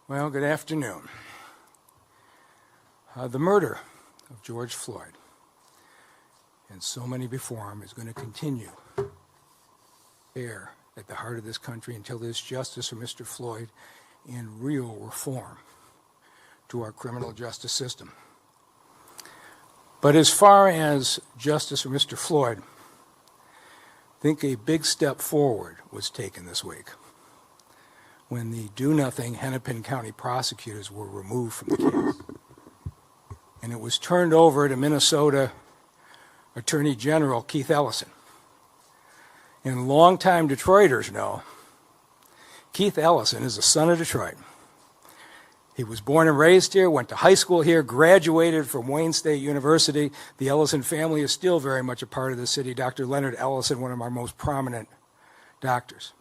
Well, good afternoon. The murder of George Floyd, and so many before him, is going to continue there at the heart of this country until there's justice for Mr. Floyd and real reform to our criminal justice system. But as far as justice for Mr. Floyd, I think a big step forward was taken this week when the do-nothing Hennepin County prosecutors were removed from the case. And it was turned over to Minnesota Attorney General Keith Ellison. And longtime Detroiters know Keith Ellison is a son of Detroit. He was born and raised here, went to high school here, graduated from Wayne State University. The Ellison family is still very much a part of the city. Dr. Leonard Ellison, one of our most prominent doctors.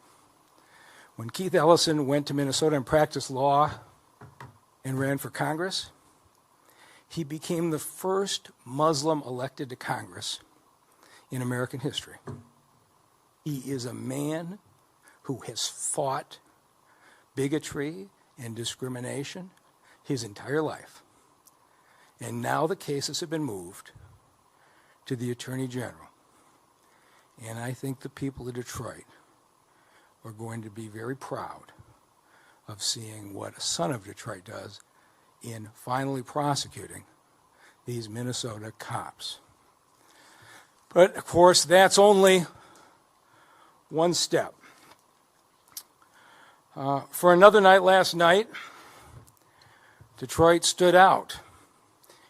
When Keith Ellison went to Minnesota and practiced law and ran for Congress, he became the first Muslim elected to Congress in American history. He is a man who has fought bigotry and discrimination his entire life. And now the cases have been moved to the Attorney General. And I think the people of Detroit are going to be very proud of seeing what a son of Detroit does in finally prosecuting these Minnesota cops. But of course, that's only one step. For another night last night, Detroit stood out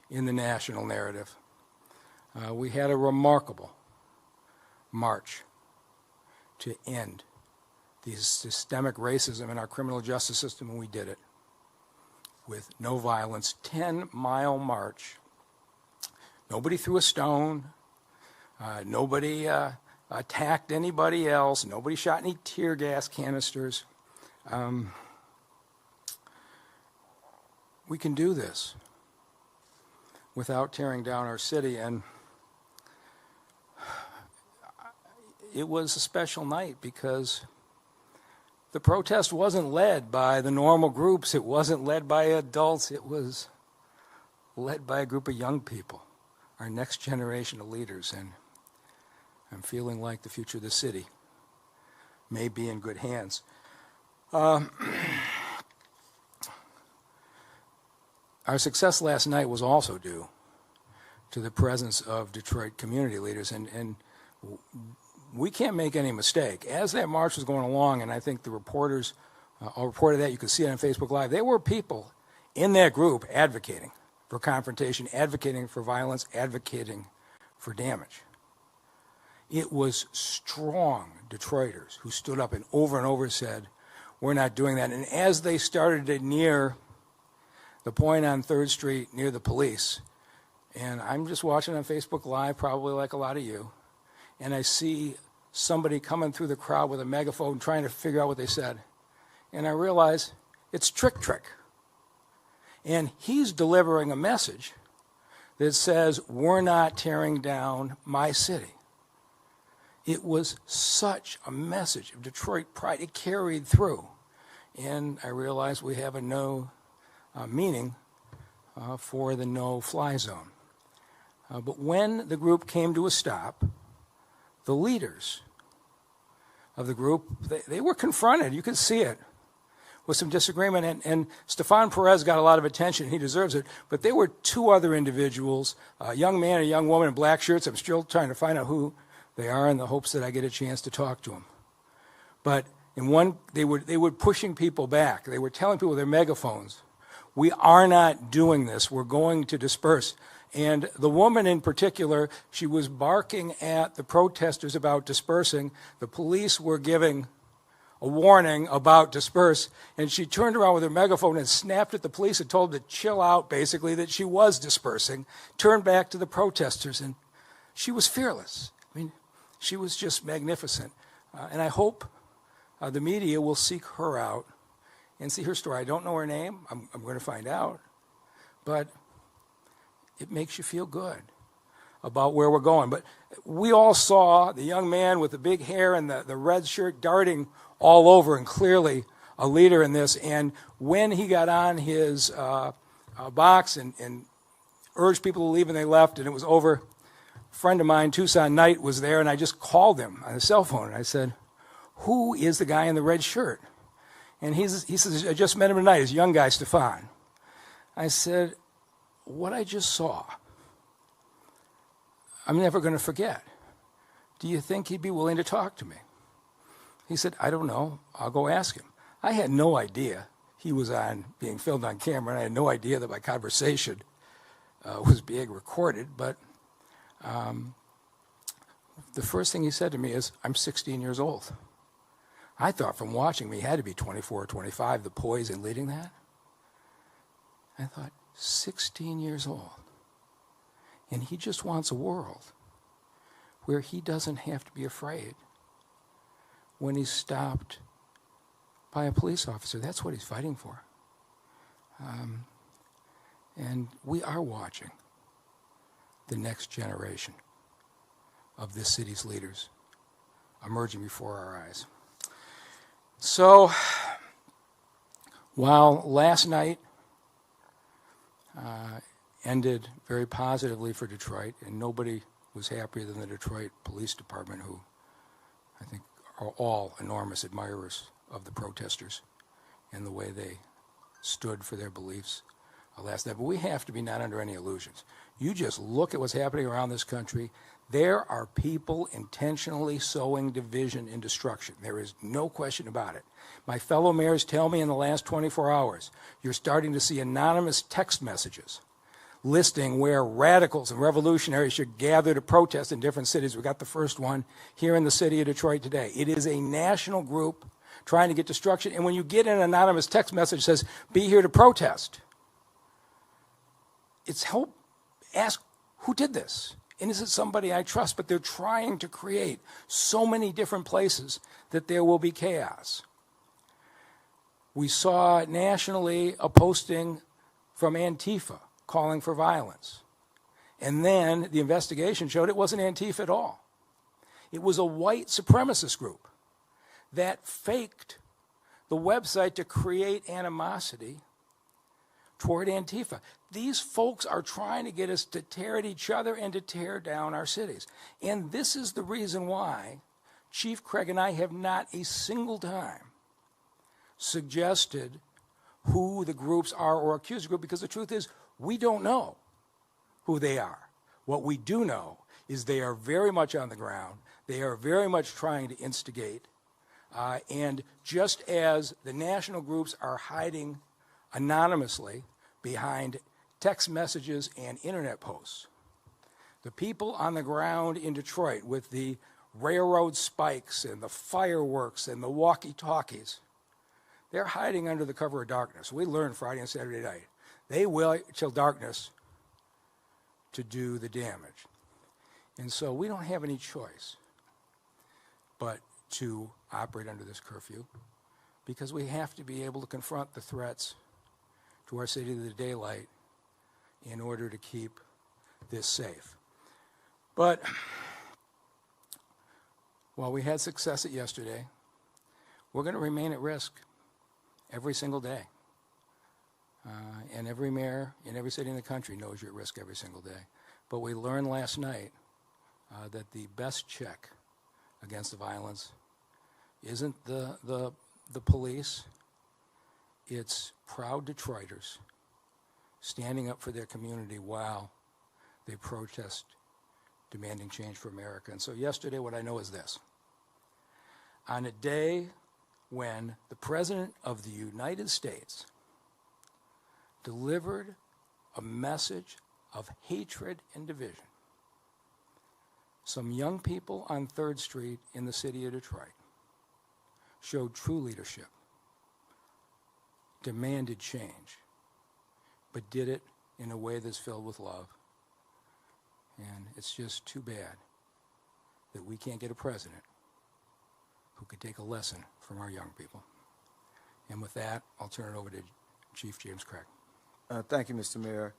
in the national narrative. We had a remarkable march to end the systemic racism in our criminal justice system, and we did it with no violence. 10-mile march. Nobody threw a stone. Nobody attacked anybody else. Nobody shot any tear gas canisters. We can do this without tearing down our city, and it was a special night because the protest wasn't led by the normal groups. It wasn't led by adults. It was led by a group of young people, our next generation of leaders, and I'm feeling like the future of the city may be in good hands. Our success last night was also due to the presence of Detroit community leaders, and we can't make any mistake. As that march was going along, and I think the reporters all reported that, you could see it on Facebook Live, there were people in that group advocating for confrontation, advocating for violence, advocating for damage. It was strong Detroiters who stood up and over said, we're not doing that. And as they started to near the point on 3rd Street near the police, and I'm just watching on Facebook Live, probably like a lot of you, and I see somebody coming through the crowd with a megaphone trying to figure out what they said. And I realize it's Trick. And he's delivering a message that says, we're not tearing down my city. It was such a message of Detroit pride. It carried through. And I realized we have a no meaning for the no-fly zone. But when the group came to a stop, the leaders of the group, they were confronted, you could see it, with some disagreement. And Stefan Perez got a lot of attention, he deserves it, but there were two other individuals, a young man and a young woman in black shirts. I'm still trying to find out who they are in the hopes that I get a chance to talk to them. But in one, they were pushing people back. They were telling people with their megaphones, we are not doing this, we're going to disperse. And the woman in particular, she was barking at the protesters about dispersing. The police were giving a warning about disperse, and she turned around with her megaphone and snapped at the police and told them to chill out, basically, that she was dispersing, turned back to the protesters, and she was fearless. I mean, she was just magnificent. And I hope the media will seek her out and see her story. I don't know her name. I'm going to find out. But it makes you feel good about where we're going. But we all saw the young man with the big hair and the red shirt darting all over and clearly a leader in this. And when he got on his box and urged people to leave, and they left, and it was over, a friend of mine, Tucson Knight, was there, and I just called him on his cell phone, and I said, "Who is the guy in the red shirt?" And he says, "I just met him tonight, he's a young guy, Stefan." I said, "What I just saw, I'm never going to forget. Do you think he'd be willing to talk to me?" He said, "I don't know. I'll go ask him." I had no idea he was being filmed on camera, and I had no idea that my conversation was being recorded. But the first thing he said to me is, "I'm 16 years old." I thought from watching me, he had to be 24 or 25, the poise in leading that. I thought, 16 years old. And he just wants a world where he doesn't have to be afraid when he's stopped by a police officer. That's what he's fighting for. And we are watching the next generation of this city's leaders emerging before our eyes. So, while last night ended very positively for Detroit, and nobody was happier than the Detroit Police Department, who I think are all enormous admirers of the protesters and the way they stood for their beliefs last night. But we have to be not under any illusions. You just look at what's happening around this country. There are people intentionally sowing division and destruction. There is no question about it. My fellow mayors tell me in the last 24 hours, you're starting to see anonymous text messages listing where radicals and revolutionaries should gather to protest in different cities. We got the first one here in the city of Detroit today. It is a national group trying to get destruction. And when you get an anonymous text message that says, "Be here to protest," it's help. Ask, who did this? And is it somebody I trust? But they're trying to create so many different places that there will be chaos. We saw nationally a posting from Antifa calling for violence. And then the investigation showed it wasn't Antifa at all. It was a white supremacist group that faked the website to create animosity toward Antifa. These folks are trying to get us to tear at each other and to tear down our cities. And this is the reason why Chief Craig and I have not a single time suggested who the groups are or accused the group, because the truth is we don't know who they are. What we do know is they are very much on the ground. They are very much trying to instigate. And just as the national groups are hiding anonymously behind text messages and internet posts, the people on the ground in Detroit with the railroad spikes and the fireworks and the walkie-talkies, they're hiding under the cover of darkness. We learned Friday and Saturday night. They wait till darkness to do the damage. And so we don't have any choice but to operate under this curfew, because we have to be able to confront the threats to our city of the daylight in order to keep this safe. But while we had success at yesterday, we're going to remain at risk every single day. And every mayor in every city in the country knows you're at risk every single day. But we learned last night that the best check against the violence isn't the police. It's proud Detroiters standing up for their community while they protest demanding change for America. And so yesterday, what I know is this. On a day when the President of the United States delivered a message of hatred and division, some young people on 3rd Street in the city of Detroit showed true leadership, demanded change, but did it in a way that's filled with love. And it's just too bad that we can't get a president who could take a lesson from our young people. And with that, I'll turn it over to Chief James Craig. Thank you, Mr. Mayor.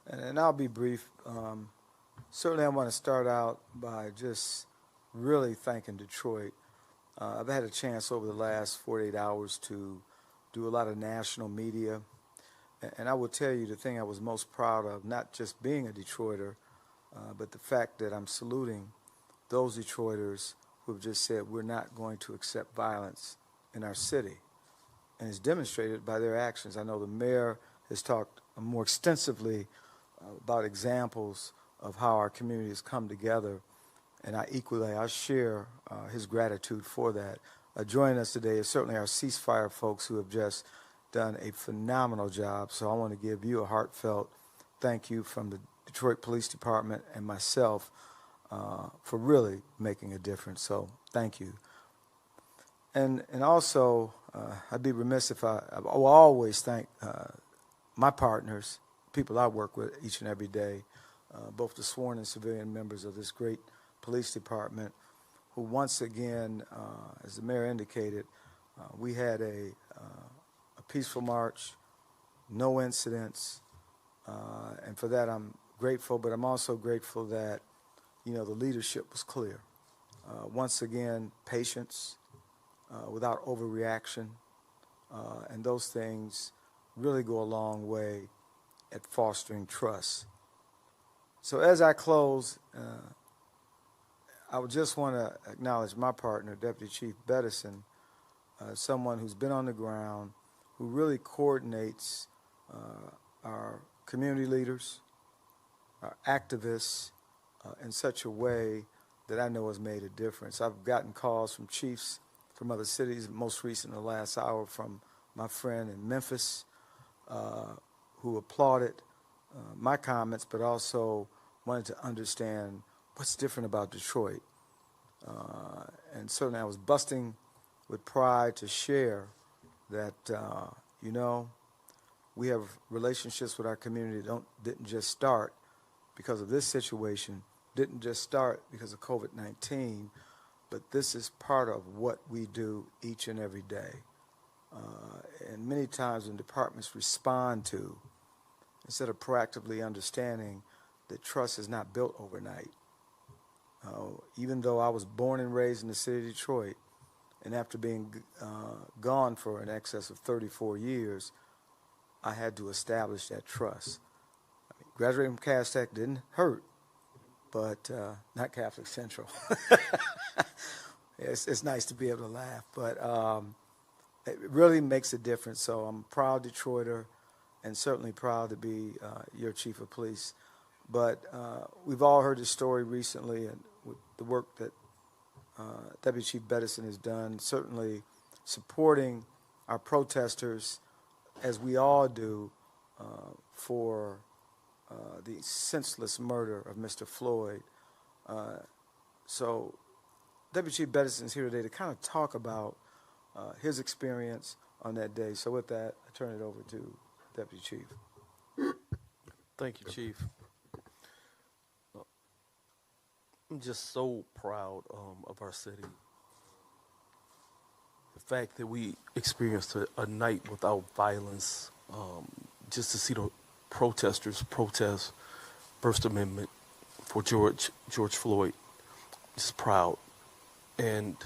And I'll be brief. Certainly I want to start out by just really thanking Detroit. I've had a chance over the last 48 hours to do a lot of national media. And I will tell you the thing I was most proud of, not just being a Detroiter, but the fact that I'm saluting those Detroiters who have just said we're not going to accept violence in our city. And it's demonstrated by their actions. I know the mayor has talked more extensively about examples of how our community has come together, and I share his gratitude for that. Joining us today is certainly our ceasefire folks who have just done a phenomenal job, so I want to give you a heartfelt thank you from the Detroit Police Department and myself for really making a difference, so thank you. And also, I'd be remiss if I will always thank my partners, people I work with each and every day, both the sworn and civilian members of this great police department, who once again, as the mayor indicated, we had a peaceful march, no incidents, and for that I'm grateful, but I'm also grateful that, you know, the leadership was clear. Once again, patience, without overreaction, and those things really go a long way at fostering trust. So as I close, I would just want to acknowledge my partner, Deputy Chief Bettison, someone who's been on the ground, who really coordinates our community leaders, our activists, in such a way that I know has made a difference. I've gotten calls from chiefs from other cities, most recent in the last hour from my friend in Memphis, who applauded my comments, but also wanted to understand what's different about Detroit. And certainly I was busting with pride to share that, you know, we have relationships with our community that didn't just start because of this situation, didn't just start because of COVID-19, but this is part of what we do each and every day. And many times when departments respond to, instead of proactively understanding that trust is not built overnight. Even though I was born and raised in the city of Detroit, and after being gone for an excess of 34 years, I had to establish that trust. I mean, graduating from Cass Tech didn't hurt, but not Catholic Central. It's nice to be able to laugh, but it really makes a difference. So I'm a proud Detroiter and certainly proud to be your chief of police. But we've all heard the story recently, and with the work that Deputy Chief Bettison has done, certainly supporting our protesters, as we all do, for the senseless murder of Mr. Floyd. So Deputy Chief Bettison is here today to kind of talk about his experience on that day. So with that, I turn it over to Deputy Chief. Thank you, Chief. I'm just so proud of our city. The fact that we experienced a night without violence, just to see the protesters protest First Amendment for George Floyd, just proud. And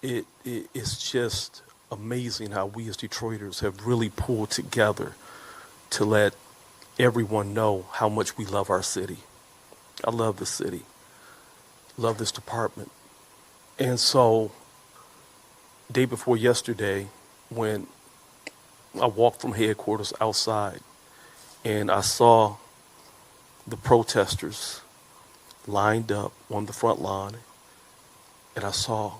it's just amazing how we as Detroiters have really pulled together to let everyone know how much we love our city. I love the city, love this department. And so, day before yesterday, when I walked from headquarters outside and I saw the protesters lined up on the front lawn, and I saw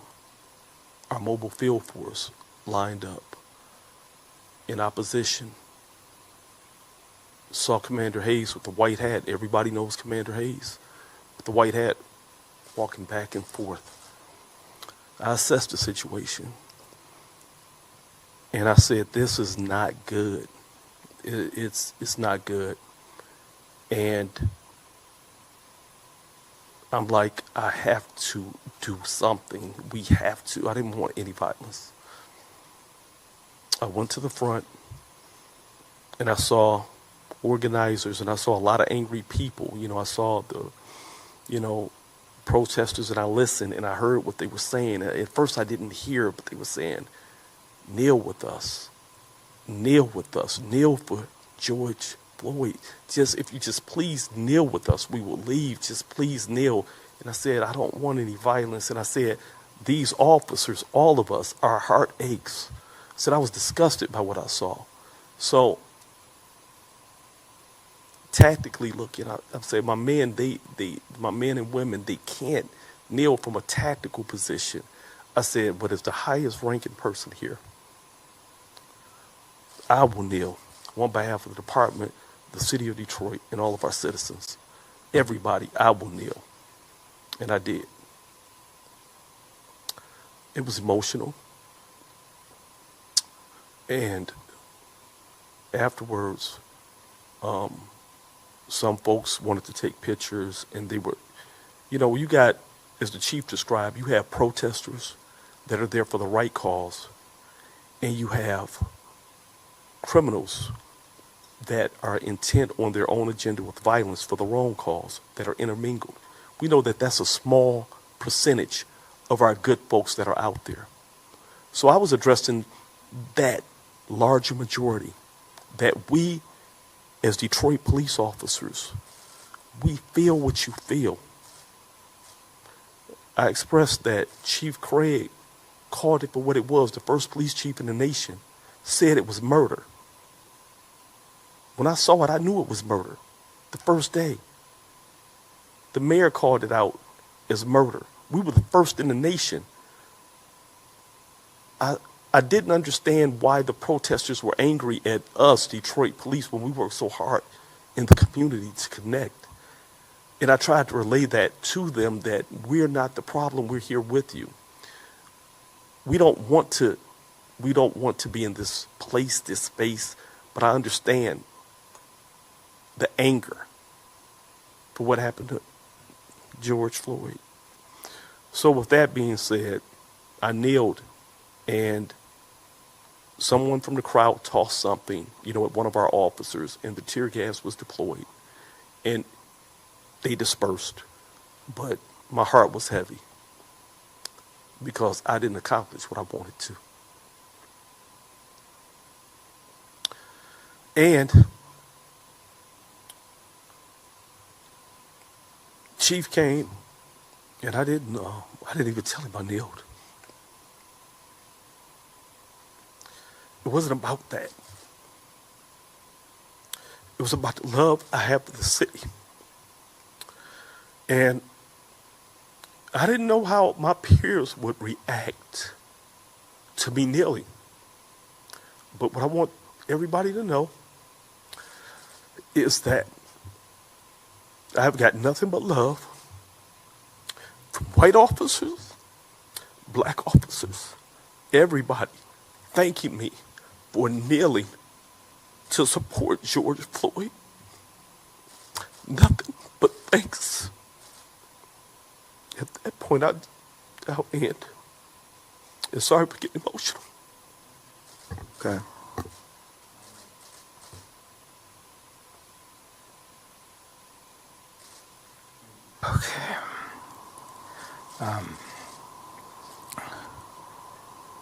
our mobile field force lined up in opposition. Saw Commander Hayes with the white hat. Everybody knows Commander Hayes with the white hat walking back and forth. I assessed the situation and I said, this is not good. It's not good. And I'm like, I have to do something. We have to. I didn't want any violence. I went to the front and I saw organizers, and I saw a lot of angry people. You know, I saw the, protesters, and I listened and I heard what they were saying. At first I didn't hear what they were saying. kneel with us. Kneel with us. Kneel for George Floyd. If you just please kneel with us, we will leave. Just please kneel. And I said, I don't want any violence. And I said, these officers, all of us, our heart aches. I said, I was disgusted by what I saw. So tactically looking, I'm saying my men and women, they can't kneel from a tactical position. I said, but as the highest ranking person here, I will kneel on behalf of the department, the city of Detroit, and all of our citizens. Everybody, I will kneel. And I did. It was emotional. And afterwards, some folks wanted to take pictures, and they were, you got, as the chief described, you have protesters that are there for the right cause, and you have criminals that are intent on their own agenda with violence for the wrong cause that are intermingled. We know that that's a small percentage of our good folks that are out there. So I was addressing that larger majority, that we as Detroit police officers, we feel what you feel. I expressed that Chief Craig called it for what it was. The first police chief in the nation said it was murder. When I saw it, I knew it was murder. The first day. The mayor called it out as murder. We were the first in the nation. I didn't understand why the protesters were angry at us, Detroit police, when we worked so hard in the community to connect. And I tried to relay that to them, that we're not the problem, we're here with you. We don't want to be in this place, this space, but I understand the anger for what happened to George Floyd. So with that being said, I kneeled, and someone from the crowd tossed something, at one of our officers, and the tear gas was deployed, and they dispersed. But my heart was heavy because I didn't accomplish what I wanted to. And Chief came, and I didn't even tell him I kneeled. It wasn't about that. It was about the love I have for the city. And I didn't know how my peers would react to me kneeling. But what I want everybody to know is that I've got nothing but love from white officers, black officers, everybody thanking me for kneeling to support George Floyd. Nothing but thanks. At that point, I'll end. And sorry for getting emotional. Okay. Okay.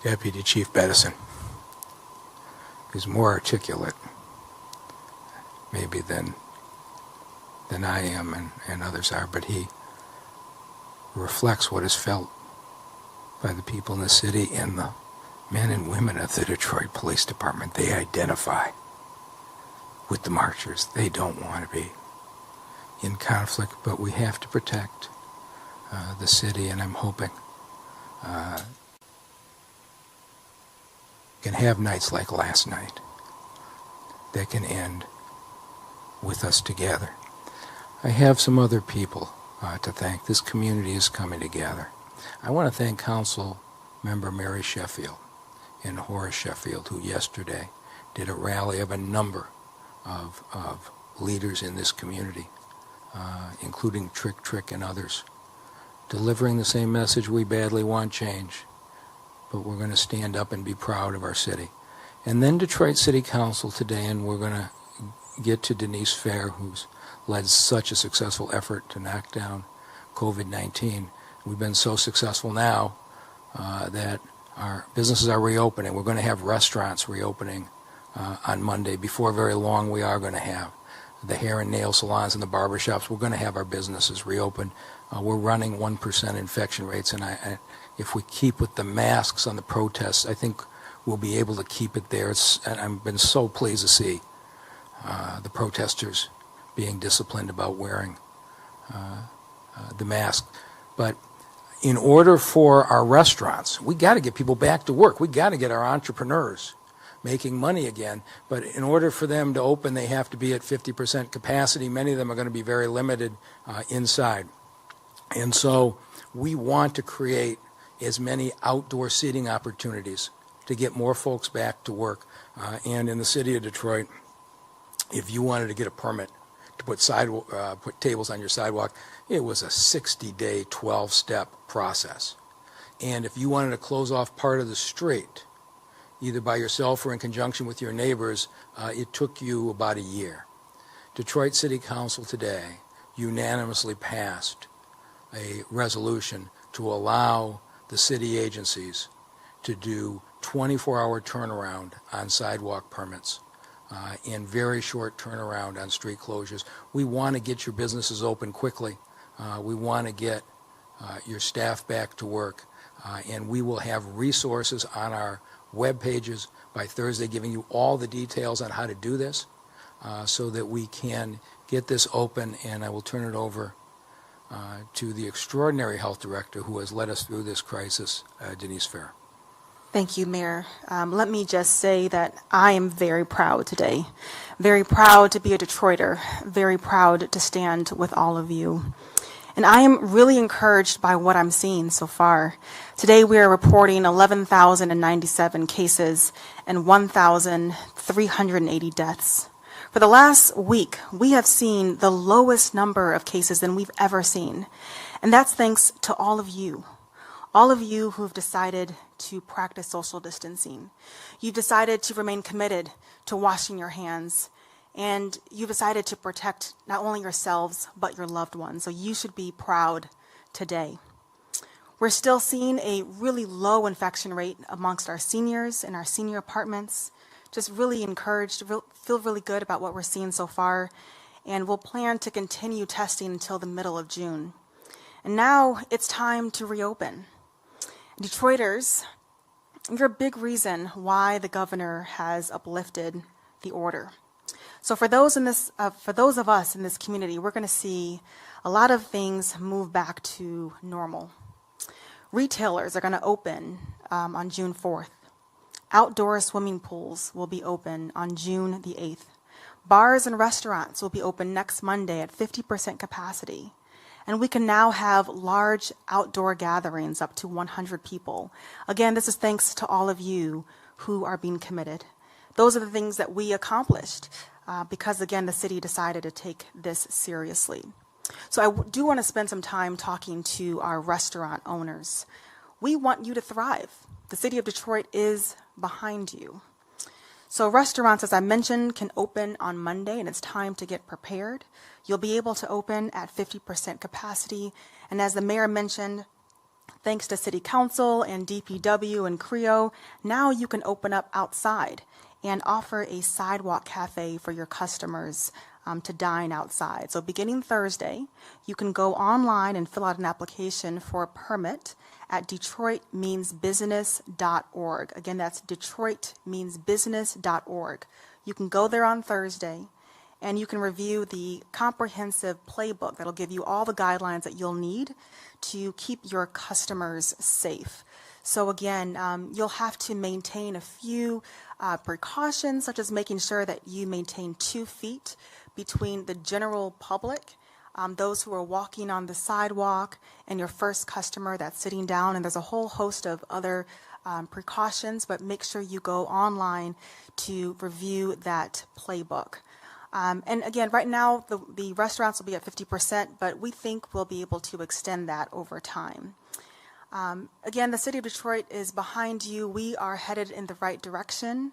Deputy Chief Bedison is more articulate, maybe than I am and others are, but he reflects what is felt by the people in the city and the men and women of the Detroit Police Department. They identify with the marchers. They don't want to be in conflict, but we have to protect the city, and I'm hoping can have nights like last night that can end with us together. I have some other people to thank. This community is coming together. I want to thank Council Member Mary Sheffield and Horace Sheffield, who yesterday did a rally of a number of leaders in this community, including Trick and others, delivering the same message: we badly want change, but we're going to stand up and be proud of our city. And then Detroit City Council today, and we're going to get to Denise Fair, who's led such a successful effort to knock down COVID-19. We've been so successful now that our businesses are reopening. We're going to have restaurants reopening on Monday. Before very long, we are going to have the hair and nail salons and the barber shops. We're going to have our businesses reopen. We're running 1% infection rates, and if we keep with the masks on the protests, I think we'll be able to keep it there. And I've been so pleased to see the protesters being disciplined about wearing the mask. But in order for our restaurants, we got to get people back to work. We got to get our entrepreneurs making money again. But in order for them to open, they have to be at 50% capacity. Many of them are going to be very limited inside. And so we want to create as many outdoor seating opportunities to get more folks back to work. And in the city of Detroit, if you wanted to get a permit to put tables on your sidewalk, it was a 60-day, 12-step process. And if you wanted to close off part of the street, either by yourself or in conjunction with your neighbors, it took you about a year. Detroit City Council today unanimously passed a resolution to allow the city agencies to do 24-hour turnaround on sidewalk permits and very short turnaround on street closures. We want to get your businesses open quickly. We want to get your staff back to work, and we will have resources on our web pages by Thursday giving you all the details on how to do this so that we can get this open. And I will turn it over to the extraordinary health director who has led us through this crisis, Denise Fair. Thank you, Mayor. Let me just say that I am very proud today, very proud to be a Detroiter, very proud to stand with all of you. And I am really encouraged by what I'm seeing so far. Today we are reporting 11,097 cases and 1,380 deaths. For the last week, we have seen the lowest number of cases than we've ever seen. And that's thanks to all of you who have decided to practice social distancing. You've decided to remain committed to washing your hands. And you've decided to protect not only yourselves, but your loved ones. So you should be proud today. We're still seeing a really low infection rate amongst our seniors in our senior apartments. Just really encouraged, feel really good about what we're seeing so far. And we'll plan to continue testing until the middle of June. And now it's time to reopen. Detroiters, you're a big reason why the governor has uplifted the order. So for those of us in this community, we're going to see a lot of things move back to normal. Retailers are going to open on June 4th. Outdoor swimming pools will be open on June the 8th. Bars and restaurants will be open next Monday at 50% capacity. And we can now have large outdoor gatherings up to 100 people. Again, this is thanks to all of you who are being committed. Those are the things that we accomplished because, again, the city decided to take this seriously. So I do want to spend some time talking to our restaurant owners. We want you to thrive. The city of Detroit is behind you. So restaurants, as I mentioned, can open on Monday, and it's time to get prepared. You'll be able to open at 50% capacity. And as the mayor mentioned, thanks to City Council and DPW and CREO, now you can open up outside and offer a sidewalk cafe for your customers to dine outside. So beginning Thursday, you can go online and fill out an application for a permit at DetroitMeansBusiness.org. Again, that's DetroitMeansBusiness.org. You can go there on Thursday and you can review the comprehensive playbook that'll give you all the guidelines that you'll need to keep your customers safe. So again, you'll have to maintain a few precautions, such as making sure that you maintain 2 feet between the general public, those who are walking on the sidewalk, and your first customer that's sitting down. And there's a whole host of other precautions, but make sure you go online to review that playbook. And again, right now, the restaurants will be at 50%, but we think we'll be able to extend that over time. Again, the city of Detroit is behind you. We are headed in the right direction.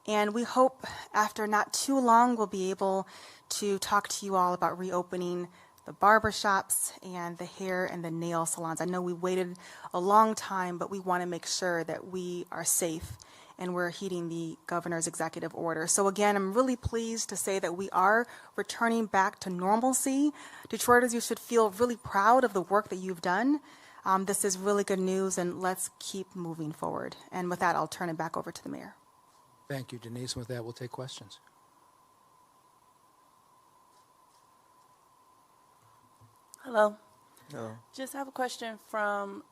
And we hope after not too long, we'll be able to talk to you all about reopening the barber shops and the hair and the nail salons. I know we waited a long time, but we want to make sure that we are safe and we're heeding the governor's executive order. So again, I'm really pleased to say that we are returning back to normalcy. Detroiters, you should feel really proud of the work that you've done. This is really good news, and let's keep moving forward. And with that, I'll turn it back over to the mayor. Thank you, Denise. With that, we'll take questions. Hello. No. Just have a question from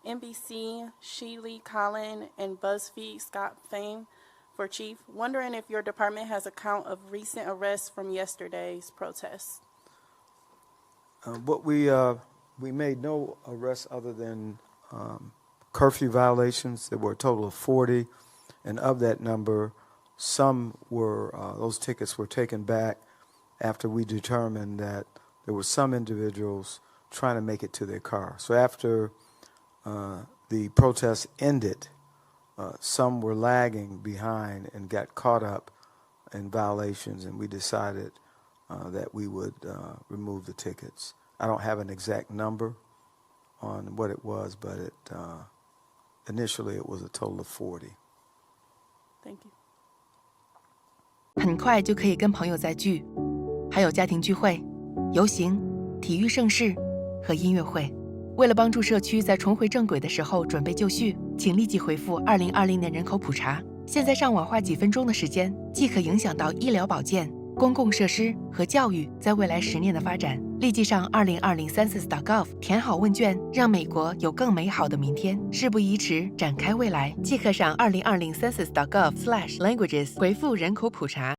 NBC, Sheely Collin, and BuzzFeed, Scott Fame for Chief. Wondering if your department has a count of recent arrests from yesterday's protests. What we made no arrests other than curfew violations. There were a total of 40, and of that number, some were those tickets were taken back after we determined that there were some individuals trying to make it to their car. So after the protests ended, some were lagging behind and got caught up in violations, and we decided that we would remove the tickets. I don't have an exact number on what it was, but initially it was a total of 40. Thank you. 很快就可以跟朋友再聚，还有家庭聚会、游行、体育盛事和音乐会。为了帮助社区在重回正轨的时候准备就绪，请立即回复2020年人口普查。现在上网花几分钟的时间，即可影响到医疗保健、公共设施和教育在未来10年的发展。立即上2020census.gov 填好问卷，让美国有更美好的明天。事不宜迟，展开未来，即刻上2020census.gov/languages 回复人口普查。